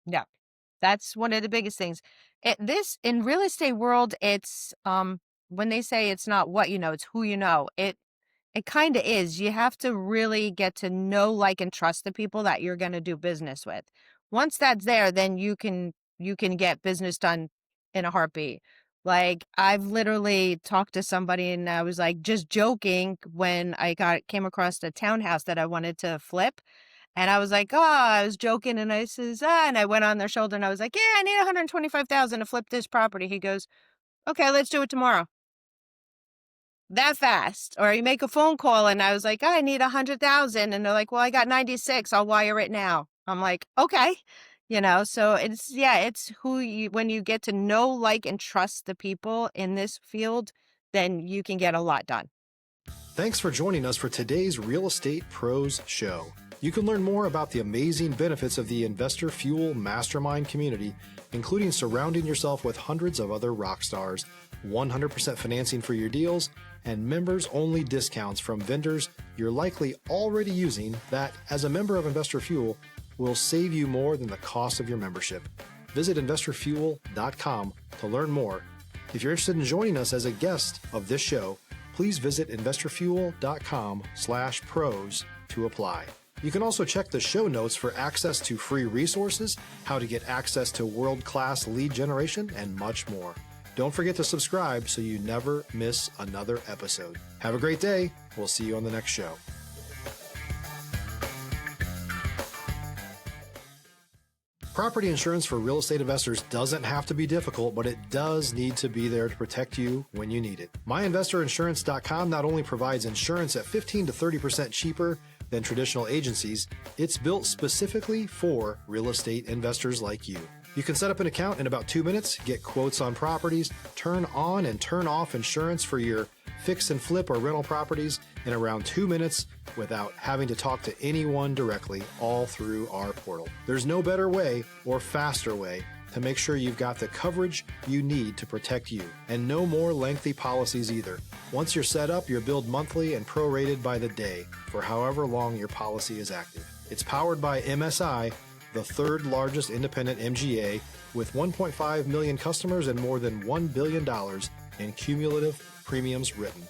Yeah. That's one of the biggest things. This in real estate world, it's when they say it's not what you know, it's who you know. It kind of is. You have to really get to know, like, and trust the people that you're going to do business with. Once that's there, then you can get business done in a heartbeat. Like, I've literally talked to somebody and I was like just joking when I got came across a townhouse that I wanted to flip. And I was like, "Oh," I was joking and I says, "Ah," and I went on their shoulder and I was like, "Yeah, I need 125,000 to flip this property." He goes, "Okay, let's do it tomorrow." That fast. Or you make a phone call and I was like, "I need 100,000." And they're like, "Well, I got 96. I'll wire it now." I'm like, "Okay." So it's who you when you get to know, like, and trust the people in this field, then you can get a lot done. Thanks for joining us for today's Real Estate Pros Show. You can learn more about the amazing benefits of the Investor Fuel Mastermind community, including surrounding yourself with hundreds of other rock stars, 100% financing for your deals, and members-only discounts from vendors you're likely already using that, as a member of Investor Fuel, will save you more than the cost of your membership. Visit investorfuel.com to learn more. If you're interested in joining us as a guest of this show, please visit investorfuel.com/pros to apply. You can also check the show notes for access to free resources, how to get access to world-class lead generation, and much more. Don't forget to subscribe so you never miss another episode. Have a great day. We'll see you on the next show. Property insurance for real estate investors doesn't have to be difficult, but it does need to be there to protect you when you need it. MyInvestorInsurance.com not only provides insurance at 15 to 30% cheaper than traditional agencies, it's built specifically for real estate investors like you. You can set up an account in about 2 minutes, get quotes on properties, turn on and turn off insurance for your fix and flip or rental properties in around 2 minutes without having to talk to anyone directly, all through our portal. There's no better way or faster way to make sure you've got the coverage you need to protect you, and no more lengthy policies either. Once you're set up, you're billed monthly and prorated by the day for however long your policy is active. It's powered by MSI, the third largest independent MGA, with 1.5 million customers and more than $1 billion in cumulative premiums written.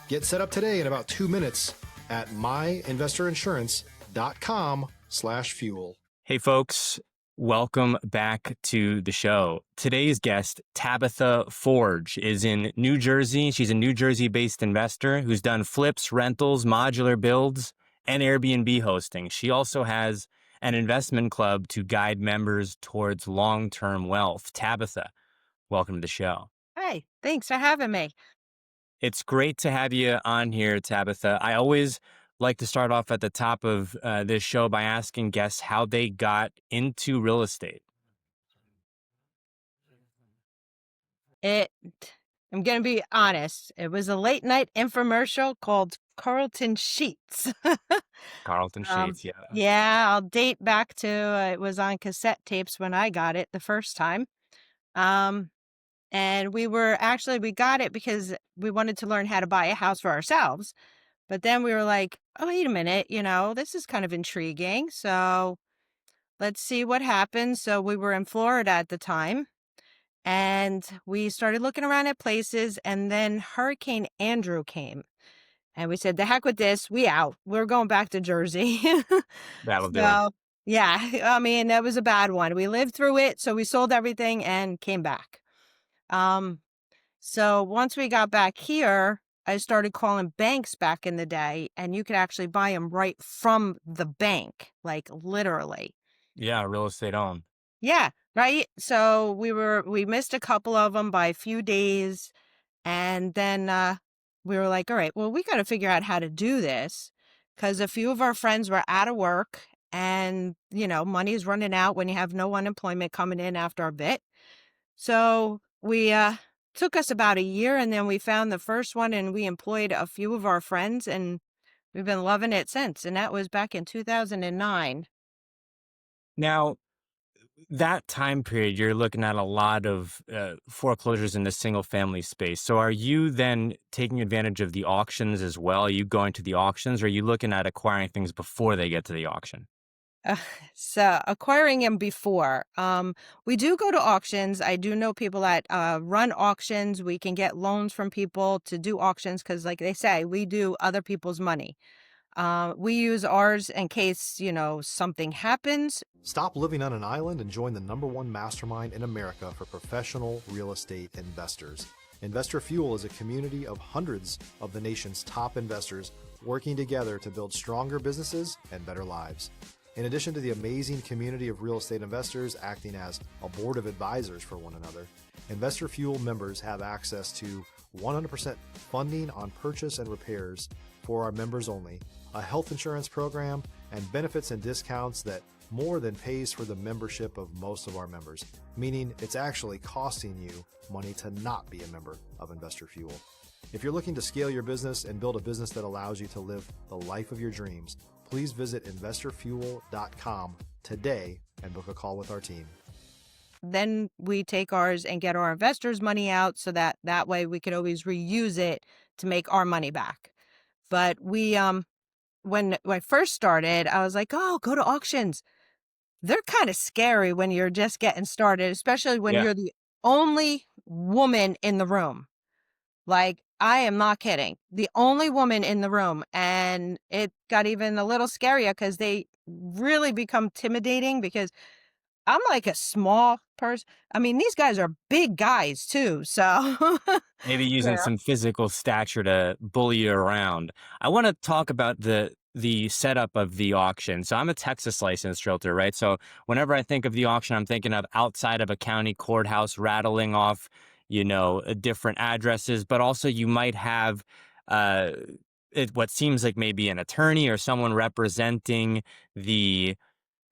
Get set up today in about 2 minutes at myinvestorinsurance.com/fuel. Hey folks, welcome back to the show. Today's guest, Tabatha Forgue, is in New Jersey. She's a New Jersey-based investor who's done flips, rentals, modular builds, and Airbnb hosting. She also has an investment club to guide members towards long-term wealth. Tabatha, welcome to the show. Hey, thanks for having me. It's great to have you on here, Tabatha. I always like to start off at the top of this show by asking guests how they got into real estate. It I'm gonna be honest, it was a late night infomercial called Carlton Sheets. Carlton Um, Sheets, yeah. yeah, I'll date back to, it was on cassette tapes when I got it the first time. Um, and we got it because we wanted to learn how to buy a house for ourselves. But then we were like, "Oh, wait a minute, this is kind of intriguing. So let's see what happens." So we were in Florida at the time and we started looking around at places, and then Hurricane Andrew came. And we said, "The heck with this, we out. We're going back to Jersey." That'll do it. So, yeah, I mean, that was a bad one. We lived through it, so we sold everything and came back. Um, so once we got back here, I started calling banks back in the day, and you could actually buy them right from the bank, like literally. Yeah, real estate owned. Yeah, right. So we missed a couple of them by a few days, and then we were like, all right, well, we got to figure out how to do this because a few of our friends were out of work, and money is running out when you have no unemployment coming in after a bit. So we took us about a year, and then we found the first one, and we employed a few of our friends, and we've been loving it since. And that was back in 2009. Now, that time period, you're looking at a lot of foreclosures in the single family space. So are you then taking advantage of the auctions as well? Are you going to the auctions, or are you looking at acquiring things before they get to the auction? Uh, so acquiring them before, we do go to auctions. I do know people that run auctions. We can get loans from people to do auctions because, like they say, we do other people's money. We use ours in case, something happens. Stop living on an island and join the #1 mastermind in America for professional real estate investors. Investor Fuel is a community of hundreds of the nation's top investors working together to build stronger businesses and better lives. In addition to the amazing community of real estate investors acting as a board of advisors for one another, Investor Fuel members have access to 100% funding on purchase and repairs for our members only, a health insurance program, and benefits and discounts that more than pays for the membership of most of our members, meaning it's actually costing you money to not be a member of Investor Fuel. If you're looking to scale your business and build a business that allows you to live the life of your dreams, please visit investorfuel.com today and book a call with our team. Then we take ours and get our investors' money out so that way we could always reuse it to make our money back. But when I first started, I was like, oh, go to auctions. They're kind of scary when you're just getting started, especially when Yeah. you're the only woman in the room. Like, I am not kidding. The only woman in the room. And it got even a little scarier because they really become intimidating because I'm like a small person. I mean, these guys are big guys too. So, Maybe using yeah. some physical stature to bully you around. I want to talk about the setup of the auction. So I'm a Texas licensed realtor, right? So whenever I think of the auction, I'm thinking of outside of a county courthouse rattling off, different addresses, but also you might have uh, what seems like maybe an attorney or someone representing the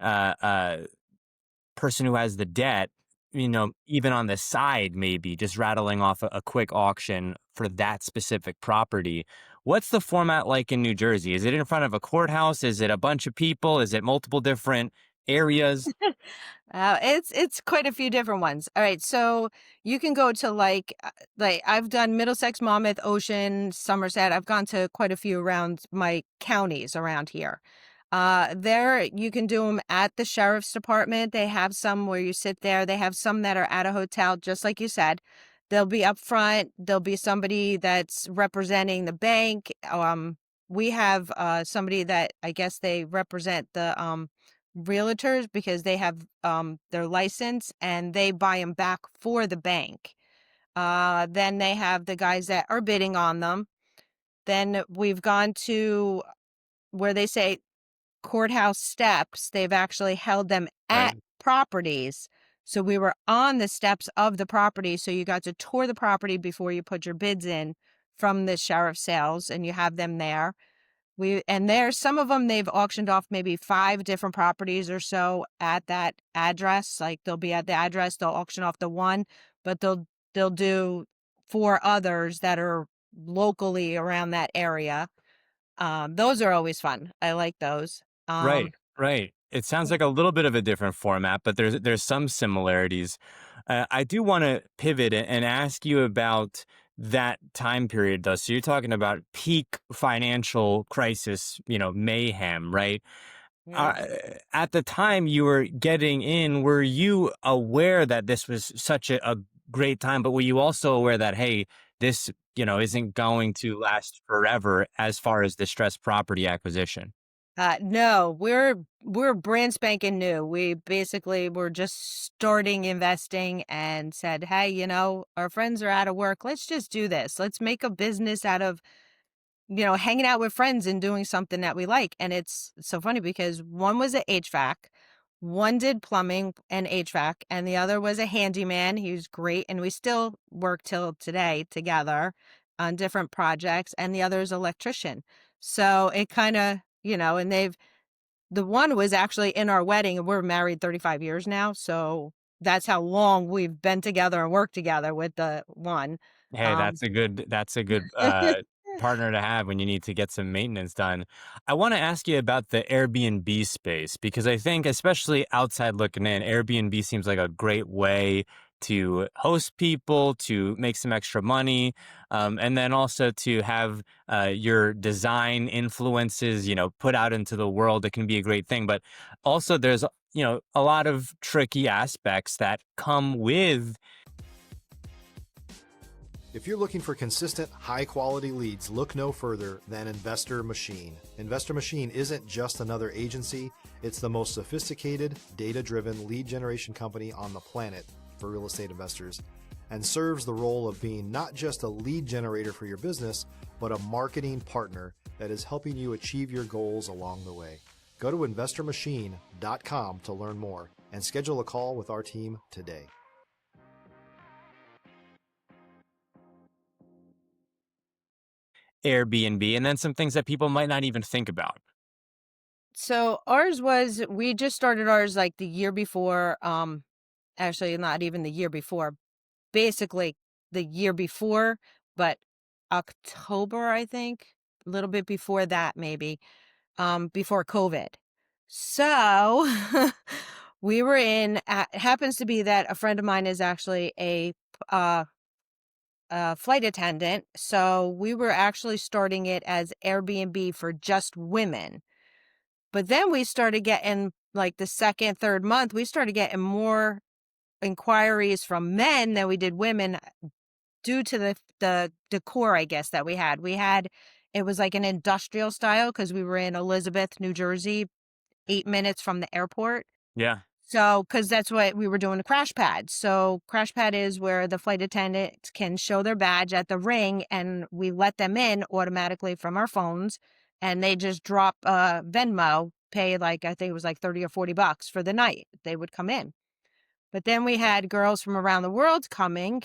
uh, uh, person who has the debt, even on the side, maybe just rattling off a quick auction for that specific property. What's the format like in New Jersey? Is it in front of a courthouse? Is it a bunch of people? Is it multiple different areas? It's quite a few different ones. All right, so you can go to like I've done Middlesex, Monmouth, Ocean, Somerset. I've gone to quite a few around my counties around here. There you can do them at the sheriff's department. They have some where you sit there. They have some that are at a hotel, just like you said. They'll be up front. There'll be somebody that's representing the bank. We have somebody that I guess they represent the realtors because they have their license and they buy them back for the bank. Then they have the guys that are bidding on them. Then we've gone to where they say courthouse steps. They've actually held them at Right. properties. So we were on the steps of the property. So you got to tour the property before you put your bids in from the sheriff's sales and you have them there. And there's some of them they've auctioned off maybe 5 different properties or so at that address. Like they'll be at the address, they'll auction off the one, but they'll do 4 others that are locally around that area. Those are always fun. I like those. Right, right. It sounds like a little bit of a different format, but there's some similarities. I do want to pivot and ask you about that time period, though. So you're talking about peak financial crisis, mayhem, right? Yeah. Uh, at the time you were getting in, were you aware that this was such a great time, but were you also aware that, hey, this, isn't going to last forever as far as distressed property acquisition? No, we're brand spanking new. We basically were just starting investing and said, "Hey, our friends are out of work. Let's just do this. Let's make a business out of, hanging out with friends and doing something that we like." And it's so funny because one was a HVAC, one did plumbing and HVAC, and the other was a handyman. He was great, and we still work till today together on different projects, and the other is electrician. So it kind of, and the one was actually in our wedding, and we're married 35 years now. So that's how long we've been together and worked together with the one. Hey, Um, that's a good partner to have when you need to get some maintenance done. I want to ask you about the Airbnb space because I think, especially outside looking in, Airbnb seems like a great way to host people, to make some extra money, and then also to have your design influences, put out into the world. It can be a great thing, but also there's a lot of tricky aspects that come with. If you're looking for consistent, high-quality leads, look no further than Investor Machine. Investor Machine isn't just another agency, it's the most sophisticated, data-driven lead generation company on the planet for real estate investors, and serves the role of being not just a lead generator for your business, but a marketing partner that is helping you achieve your goals along the way. Go to investormachine.com to learn more and schedule a call with our team today. Airbnb, and then some things that people might not even think about. So ours was, we just started ours like the year before, actually not even the year before, basically the year before, but October, I think, a little bit before that, maybe, before COVID. So we were it happens to be that a friend of mine is actually uh, a flight attendant. So we were actually starting it as Airbnb for just women. But then we started getting, like, the second, third month, we started getting more inquiries from men than we did women, due to the decor, I guess, that we had. It was like an industrial style because we were in Elizabeth, New Jersey, 8 minutes from the airport. Yeah. So, because that's what we were doing, the crash pad. So crash pad is where the flight attendants can show their badge at the ring, and we let them in automatically from our phones, and they just drop Venmo, pay, like, I think it was like 30 or $40 for the night. They would come in. But then we had girls from around the world coming,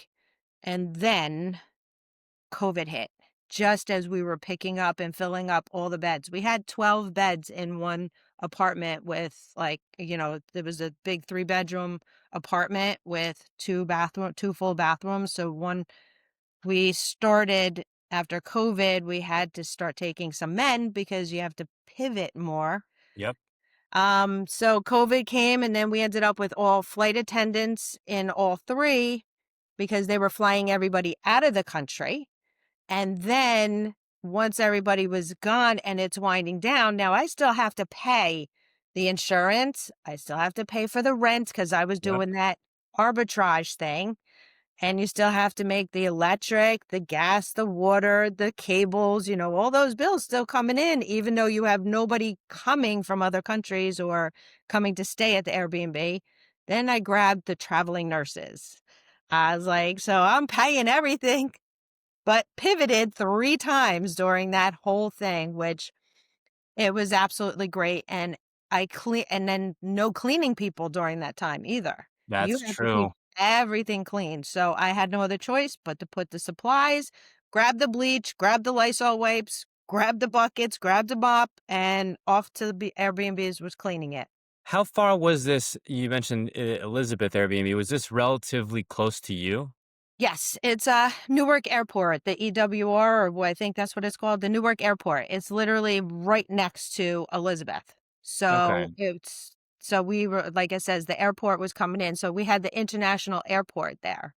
and then COVID hit just as we were picking up and filling up all the beds. We had 12 beds in one apartment with, like, there was a big 3-bedroom apartment with two full bathrooms. So we started after COVID, we had to start taking some men because you have to pivot more. Yep. So COVID came, and then we ended up with all flight attendants in all three because they were flying everybody out of the country. And then once everybody was gone and it's winding down, now I still have to pay the insurance. I still have to pay for the rent because I was Yep. doing that arbitrage thing. And you still have to make the electric, the gas, the water, the cables, all those bills still coming in, even though you have nobody coming from other countries or coming to stay at the Airbnb. Then I grabbed the traveling nurses. I was like, so I'm paying everything, but pivoted 3 times during that whole thing, which it was absolutely great. And and then no cleaning people during that time either. You That's have to keep true. everything clean. So I had no other choice but to put the supplies, grab the bleach, grab the Lysol wipes, grab the buckets, grab the mop, and off to the Airbnbs was cleaning it. How far was this? You mentioned Elizabeth Airbnb. Was this relatively close to you? Yes, it's Newark Airport, the EWR, or I think that's what it's called, the Newark Airport. It's literally right next to Elizabeth. Okay. So we were, like I says, the airport was coming in. So we had the international airport there.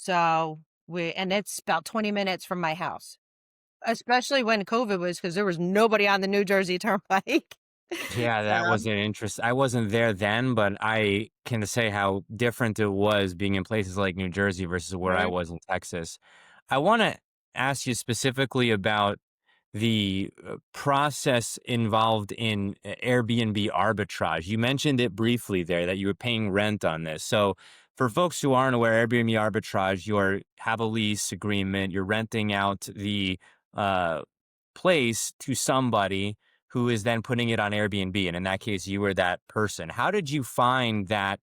And it's about 20 minutes from my house, especially when COVID was, because there was nobody on the New Jersey Turnpike. Yeah, that So, was an interest. I wasn't there then, but I can say how different it was being in places like New Jersey versus where I mhm. was in Texas. I want to ask you specifically about the process involved in Airbnb arbitrage. You mentioned it briefly there that you were paying rent on this. So, for folks who aren't aware, Airbnb arbitrage, you have a lease agreement, you're renting out the uh, place to somebody who is then putting it on Airbnb. And in that case, you were that person. How did you find that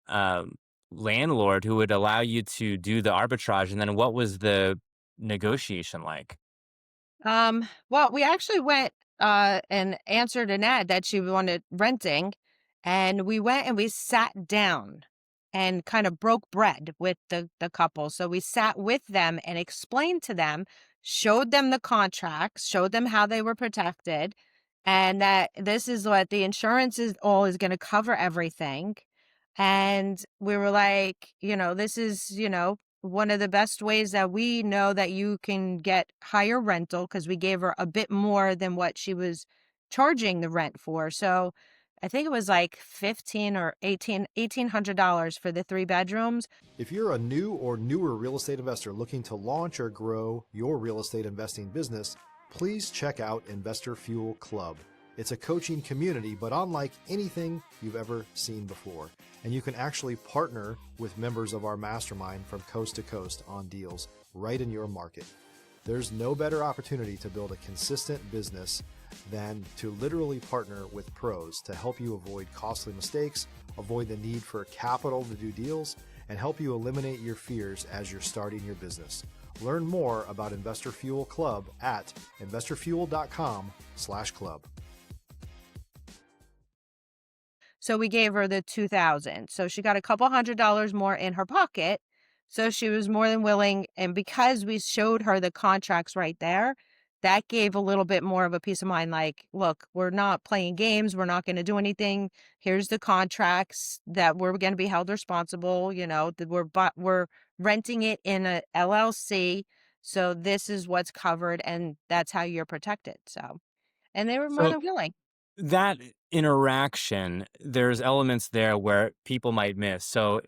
um, landlord who would allow you to do the arbitrage? And then what was the negotiation like? Well, we actually went and answered an ad that she wanted renting, and we went and we sat down and kind of broke bread with the couple. So we sat with them and explained to them, showed them the contracts, showed them how they were protected, and that this is what the insurance is going to cover everything. And we were like, this is, one of the best ways that we know that you can get higher rental, because we gave her a bit more than what she was charging the rent for. So I think it was like 15 or $1,800 for the 3 bedrooms. If you're a new or newer real estate investor looking to launch or grow your real estate investing business, please check out Investor Fuel Club. It's a coaching community, but unlike anything you've ever seen before. And you can actually partner with members of our mastermind from coast to coast on deals right in your market. There's no better opportunity to build a consistent business than to literally partner with pros to help you avoid costly mistakes, avoid the need for capital to do deals, and help you eliminate your fears as you're starting your business. Learn more about Investor Fuel Club at investorfuel.com/club. So we gave her the 2,000. So she got a couple $100 more in her pocket. So she was more than willing. And because we showed her the contracts right there, that gave a little bit more of a peace of mind. Like, look, we're not playing games. We're not going to do anything. Here's the contracts that we're going to be held responsible. That we're renting it in a LLC. So this is what's covered, and that's how you're protected. So, and they were more So than willing. that interaction, there's elements there where people might miss. So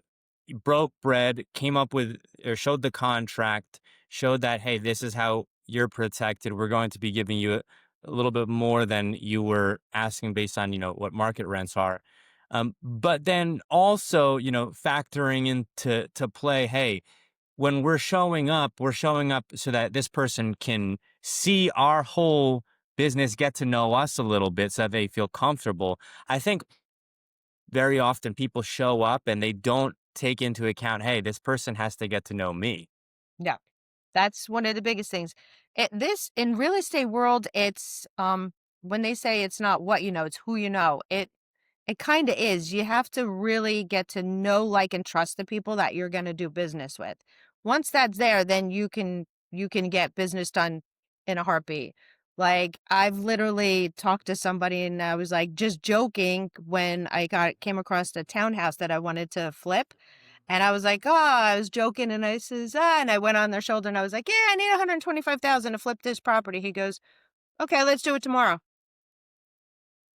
you broke bread, came up with or showed the contract, showed that, hey, this is how you're protected. We're going to be giving you a little bit more than you were asking based on, what market rents are. But then also, factoring into play, hey, when we're showing up so that this person can see our whole business, get to know us a little bit so that they feel comfortable. I think very often people show up and they don't take into account, hey, this person has to get to know me. Yeah. That's one of the biggest things. This in real estate world, it's when they say it's not what you know, it's who you know. It kind of is. You have to really get to know, like, and trust the people that you're going to do business with. Once that's there, then you can get business done in a heartbeat. Like, I've literally talked to somebody and I was like just joking when I came across a townhouse that I wanted to flip. And I was like, oh, I was joking. And I says, and I went on their shoulder and I was like, yeah, I need 125,000 to flip this property. He goes, okay, let's do it tomorrow.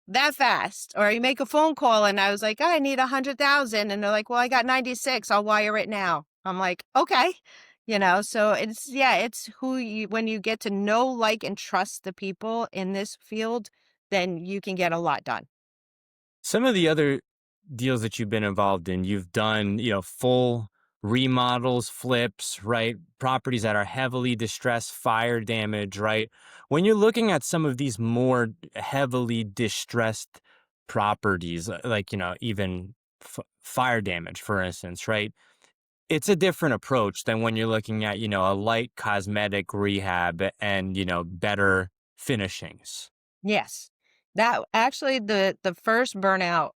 That fast. Or you make a phone call and I was like, I need 100,000. And they're like, well, I got 96. I'll wire it now. I'm like, okay. So it's when you get to know, like, and trust the people in this field, then you can get a lot done. Some of the other deals that you've been involved in, you've done, full remodels, flips, right? Properties that are heavily distressed, fire damage, right? When you're looking at some of these more heavily distressed properties, like, even fire damage, for instance, right? It's a different approach than when you're looking at, a light cosmetic rehab and, better finishings. Yes. That actually the first burnout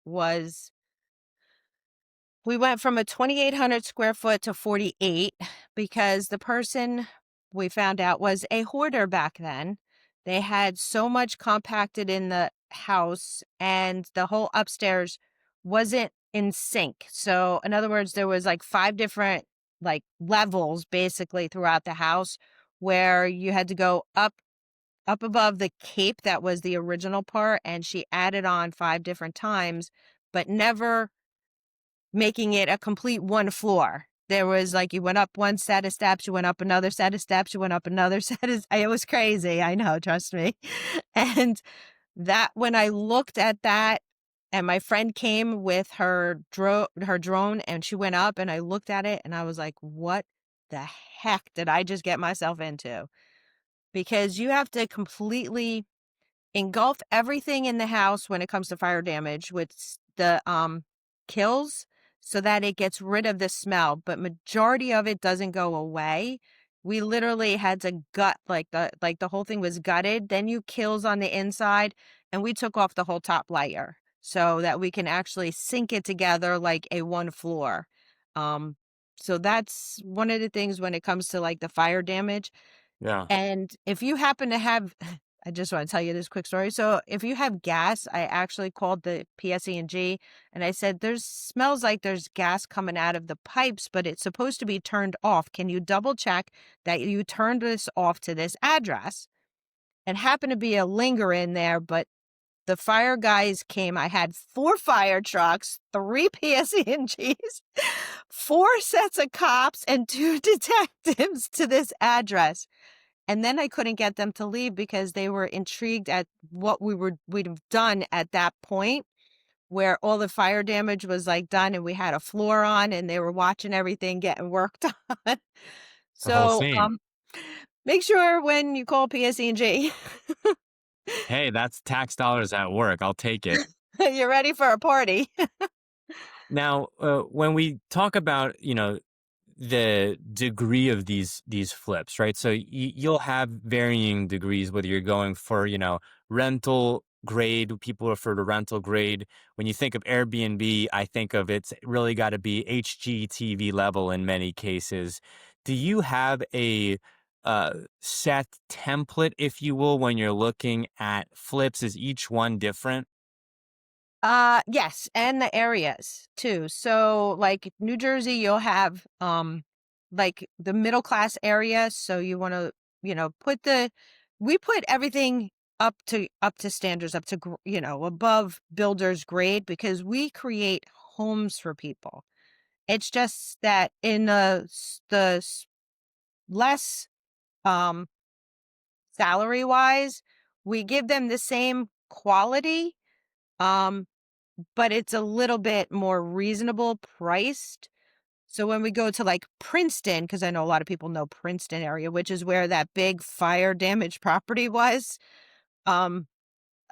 was we went from a 2,800 square foot to 48 because the person we found out was a hoarder back then. They had so much compacted in the house and the whole upstairs wasn't in sync. So in other words, there was like 5 different like levels basically throughout the house where you had to go up above the cape that was the original part, and she added on 5 different times, but never making it a complete one floor. There was like, you went up one set of steps, you went up another set of steps, you went up another set of, it was crazy. I know, trust me. And that, when I looked at that, and my friend came with her drone and she went up and I looked at it and I was like, what the heck did I just get myself into? Because you have to completely engulf everything in the house when it comes to fire damage with the kills, so that it gets rid of the smell, but majority of it doesn't go away. We literally had to gut, like the whole thing was gutted, then you kills on the inside, and we took off the whole top layer so that we can actually sync it together like a one floor. um so that's one of the things when it comes to like the fire damage. Yeah. And if you happen to have I just want to tell you this quick story. So if you have gas, I actually called the PSE&G and I said, there's smells like there's gas coming out of the pipes, but it's supposed to be turned off. Can you double check that you turned this off to this address? It happened to be a linger in there, but the fire guys came. I had 4 fire trucks, 3 PSE&Gs, 4 sets of cops, and 2 detectives to this address. And then I couldn't get them to leave because they were intrigued at what we'd have done at that point where all the fire damage was like done and we had a floor on and they were watching everything getting worked on. The whole So, scene. make sure when you call PSE&G, Hey, that's tax dollars at work. I'll take it. you're ready for a party. Now, when we talk about, the degree of these flips, right? So you'll have varying degrees, whether you're going for, rental grade, people refer to rental grade. When you think of Airbnb, I think of it's really got to be HGTV level in many cases. Do you have a set template, if you will, when you're looking at flips? Is each one different? Yes, and the areas too. So like New Jersey, you'll have like the middle class area. So you want to, we put everything up to standards, above builder's grade because we create homes for people. It's just that in less um salary wise, we give them the same quality. Um but it's a little bit more reasonable priced. So when we go to like Princeton, because I know a lot of people know Princeton area, which is where that big fire damaged property was, um,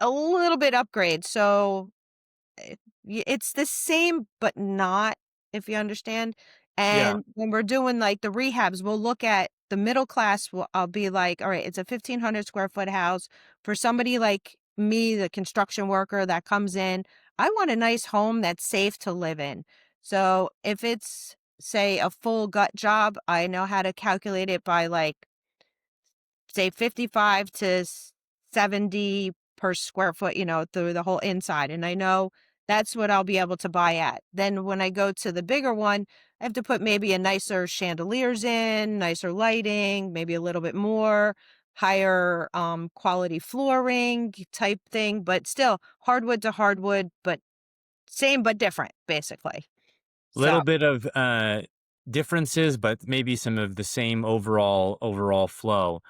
a little bit upgrade. So it's the same, but not, if you understand. Yeah. And when we're doing like the rehabs, we'll look at the middle class. I'll be like, all right, it's a 1,500 square foot house for somebody like me, the construction worker that comes in. I want a nice home that's safe to live in. So if it's, say, a full gut job, I know how to calculate it by like say 55 to 70 per square foot, through the whole inside. And I know that's what I'll be able to buy at. Then when I go to the bigger one, I have to put maybe a nicer chandeliers in, nicer lighting, maybe a little bit more higher quality flooring type thing, but still hardwood to hardwood, but same but different basically. So, Little bit of differences, but maybe some of the same overall flow.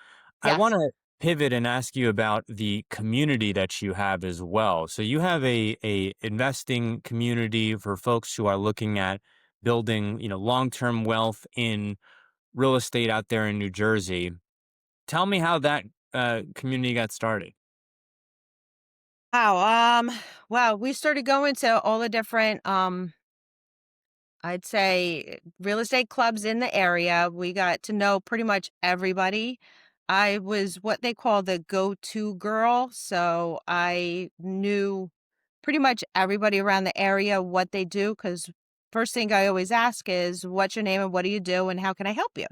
I want yes. to pivot and ask you about the community that you have as well. So you have a investing community for folks who are looking at building, long-term wealth in real estate out there in New Jersey. Tell me how that community got started. Wow. Wow. We started going to all the different I'd say real estate clubs in the area. We got to know pretty much everybody. I was what they call the go-to girl. So I knew pretty much everybody around the area, what they do. Because first thing I always ask is, what's your name and what do you do and how can I help you?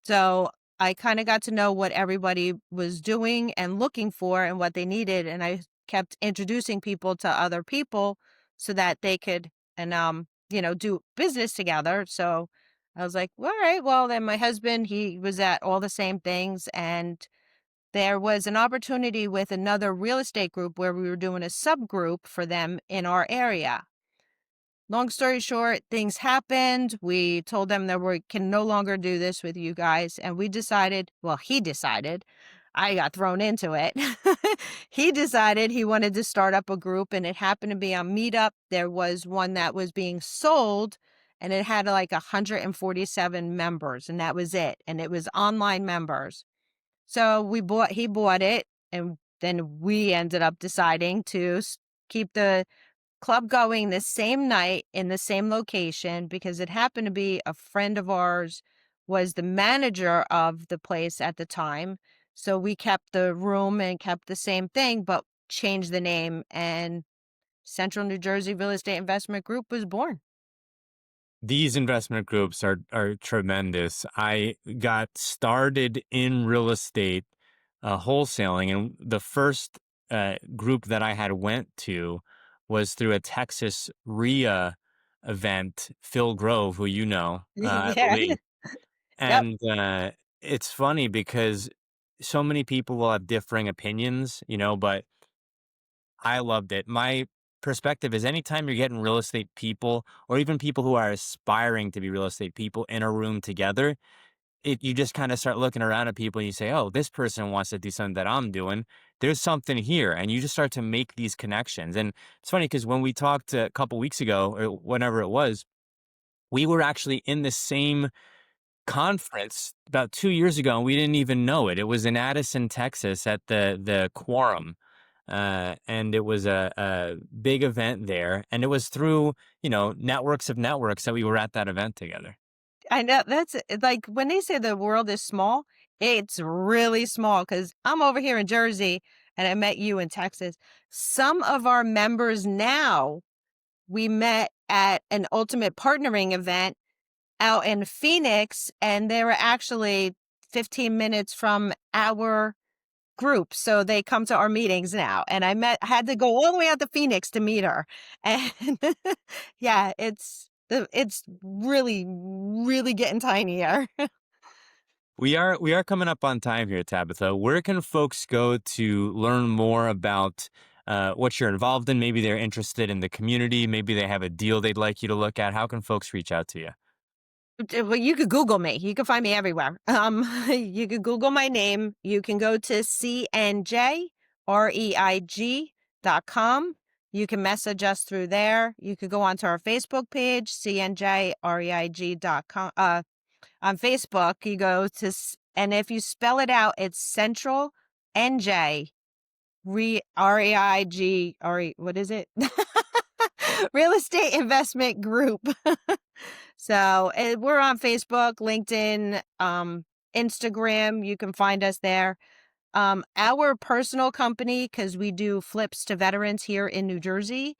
So I kind of got to know what everybody was doing and looking for and what they needed. And I kept introducing people to other people so that they could do business together. So I was like, all right, well, then my husband, he was at all the same things. And there was an opportunity with another real estate group where we were doing a subgroup for them in our area. Long story short, things happened. We told them that we can no longer do this with you guys. And we decided, well, he decided, I got thrown into it. He decided he wanted to start up a group, and it happened to be on Meetup. There was one that was being sold, and it had like 147 members, and that was it. And it was online members. So he bought it, and then we ended up deciding to keep the club going the same night in the same location because it happened to be a friend of ours was the manager of the place at the time. So we kept the room and kept the same thing, but changed the name, and Central New Jersey Real Estate Investment Group was born. These investment groups are tremendous. I got started in real estate wholesaling. And the first group that I had went to was through a Texas RIA event, Phil Grove, who you know, I Yeah. believe. Yep. And it's funny because so many people will have differing opinions, but I loved it. My perspective is anytime you're getting real estate people or even people who are aspiring to be real estate people in a room together, you just kind of start looking around at people and you say, oh, this person wants to do something that I'm doing. There's something here. And you just start to make these connections. And it's funny because when we talked a couple weeks ago or whenever it was, we were actually in the same conference about 2 years ago, and we didn't even know it. It was in Addison, Texas, at the Quorum, and it was a big event there. And it was through networks of networks that we were at that event together. I know that's like when they say the world is small, it's really small because I'm over here in Jersey and I met you in Texas. Some of our members now we met at an ultimate partnering event out in Phoenix, and they were actually 15 minutes from our group. So they come to our meetings now. And had to go all the way out to Phoenix to meet her. And yeah, it's really, really getting tinier. We are coming up on time here, Tabitha. Where can folks go to learn more about what you're involved in? Maybe they're interested in the community. Maybe they have a deal they'd like you to look at. How can folks reach out to you? Well, you could Google me. You can find me everywhere. You could Google my name. You can go to CNJREIG.com. You can message us through there. You could go onto our Facebook page, CNJREIG.com. On Facebook, you go to, and if you spell it out, it's Central NJ REIG, what is it? Real Estate Investment Group. So we're on Facebook, LinkedIn, Instagram. You can find us there. Our personal company, because we do flips to veterans here in New Jersey,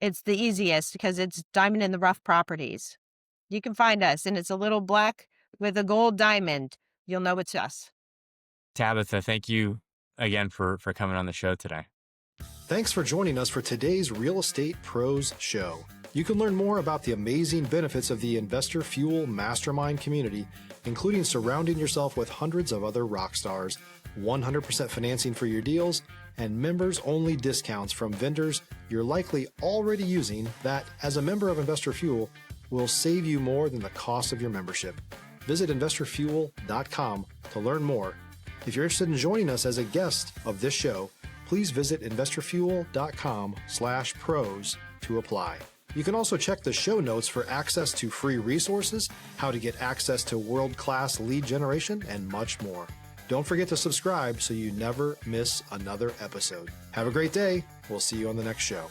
it's the easiest because it's Diamond in the Rough Properties. You can find us, and it's a little black with a gold diamond. You'll know it's us. Tabitha, thank you again for coming on the show today. Thanks for joining us for today's Real Estate Pros Show. You can learn more about the amazing benefits of the Investor Fuel Mastermind community, including surrounding yourself with hundreds of other rock stars, 100% financing for your deals, and members-only discounts from vendors you're likely already using that, as a member of Investor Fuel, will save you more than the cost of your membership. Visit investorfuel.com to learn more. If you're interested in joining us as a guest of this show, please visit investorfuel.com/pros to apply. You can also check the show notes for access to free resources, how to get access to world-class lead generation, and much more. Don't forget to subscribe so you never miss another episode. Have a great day. We'll see you on the next show.